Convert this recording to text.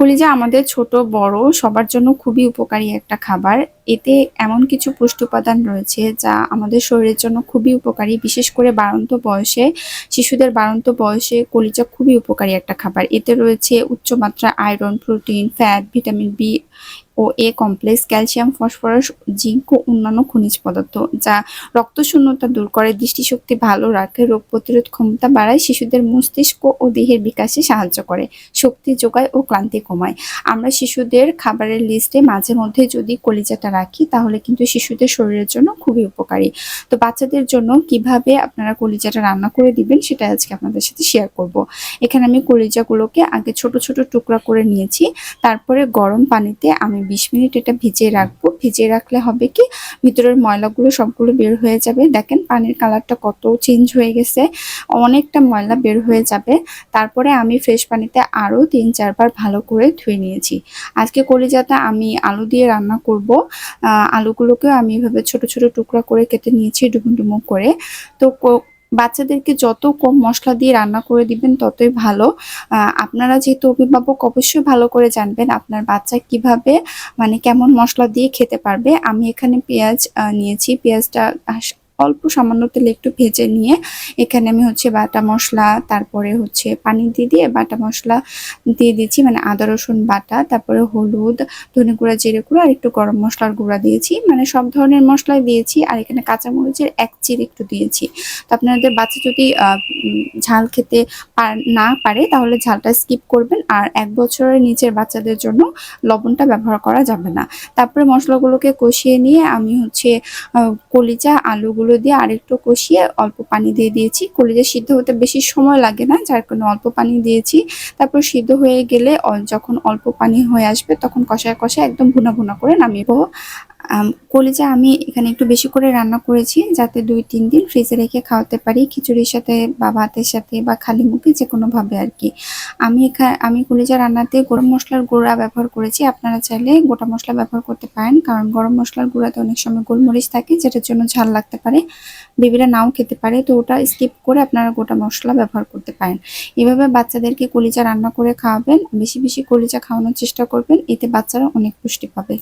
কলিজা আমাদের ছোট বড় সবার জন্য খুবই উপকারী একটা খাবার। এতে এমন কিছু পুষ্টি উপাদান রয়েছে যা আমাদের শরীরের জন্য খুবই উপকারী। বিশেষ করে বাড়ন্ত বয়সে, শিশুদের বাড়ন্ত বয়সে কলিজা খুবই উপকারী একটা খাবার। এতে রয়েছে উচ্চমাত্রা iron, protein, fat, vitamin B ও A complex, calcium, phosphorus, zinc ও অন্যান্য খনিজ পদার্থ, যা রক্তশূন্যতা দূর করে, দৃষ্টিশক্তি ভালো রাখে, রোগ প্রতিরোধ ক্ষমতা বাড়ায়, শিশুদের মস্তিষ্ক ও দেহের বিকাশে সাহায্য করে, শক্তি যোগায় ও ক্লান্তি কমায়। আমরা শিশুদের খাবারের লিস্টে মাঝে মধ্যে যদি কলিজাটা রাখি তাহলে কিন্তু শিশুদের শরীরের জন্য খুবই উপকারী। তো বাচ্চাদের জন্য কিভাবে আপনারা কলিজাটা রান্না করে দিবেন সেটা আজকে আপনাদের সাথে শেয়ার করব। এখানে আমি কলিজাগুলোকে আগে ছোট ছোট টুকরা করে নিয়েছি। তারপরে গরম পানিতে আমি 20 মিনিট এটা ভিজিয়ে রাখবো। ভিজিয়ে রাখলে হবে কি, ভিতরের ময়লাগুলো সবগুলো বের হয়ে যাবে। দেখেন পানির কালারটা কত চেঞ্জ হয়ে গেছে, অনেকটা ময়লা বের হয়ে যাবে। তারপরে আমি ফ্রেশ পানিতে আরও 3-4 বার ভালো করে ধুয়ে নিয়েছি। আজকে কলিজাটা আমি আলু দিয়ে রান্না করব। আলুগুলোকেও আমি এভাবে ছোট ছোট টুকরা করে কেটে নিয়েছি, ডুমো ডুমো করে। তো বাচ্চাদেরকে যত কম মশলা দিয়ে রান্না করে দিবেন ততই ভালো। আপনারা যেহেতু অভিভাবক অবশ্যই ভালো করে জানবেন আপনার বাচ্চা কিভাবে, মানে কেমন মশলা দিয়ে খেতে পারবে। আমি এখানে পেঁয়াজ নিয়েছি। পেঁয়াজটা অল্প সামান্য তেলে একটু ভেজে নিয়ে এখানে আমি বাটা মশলা, তারপরে পানি দিয়ে বাটা মশলা দিয়ে দিচ্ছি, মানে আদা রসুন বাটা, তারপরে হলুদ, ধনে গুঁড়া, জিরে গুঁড়া আর একটু গরম মশলার গুঁড়া দিয়েছি। মানে সব ধরনের মশলাই দিয়েছি। আর এখানে কাঁচামরিচের এক চির একটু দিয়েছি। তো আপনাদের বাচ্চা যদি ঝাল খেতে না পারে তাহলে ঝালটা স্কিপ করবেন। আর 1 বছরের নিচের বাচ্চাদের জন্য লবণটা ব্যবহার করা যাবে না। তারপরে মশলাগুলোকে কষিয়ে নিয়ে আমি কলিজা আলুগুলো দিয়ে আরেকটু কষিয়ে অল্প পানি দিয়ে দিয়েছি। কলিজা সিদ্ধ হতে বেশি সময় লাগে না, যার কারণে অল্প পানি দিয়েছি। তারপর সিদ্ধ হয়ে গেলে যখন অল্প পানি হয়ে আসবে তখন কষায় কষায় একদম ভুনা ভুনা করে নামিয়ে নেবো। কলিজা আমি এখানে একটু বেশি করে রান্না করেছি যাতে 2-3 দিন ফ্রিজে রেখে খাওয়াতে পারি, খিচুড়ির সাথে বা ভাতের সাথে বা খালি মুখে যে কোনোভাবে আর কি। আমি কলিজা রান্নাতে গরম মশলার গুঁড়া ব্যবহার করেছি। আপনারা চাইলে গোটা মশলা ব্যবহার করতে পারেন, কারণ গরম মশলার গুঁড়াতে অনেক সময় গোলমরিচ থাকে যেটার জন্য ঝাল লাগতে পারে, বেবিরা নাও খেতে পারে। তো ওটা স্কিপ করে আপনারা গোটা মশলা ব্যবহার করতে পারেন। এভাবে বাচ্চাদেরকে কলিজা রান্না করে খাওয়াবেন, বেশি বেশি কলিজা খাওয়ানোর চেষ্টা করবেন, এতে বাচ্চারা অনেক পুষ্টি পাবে।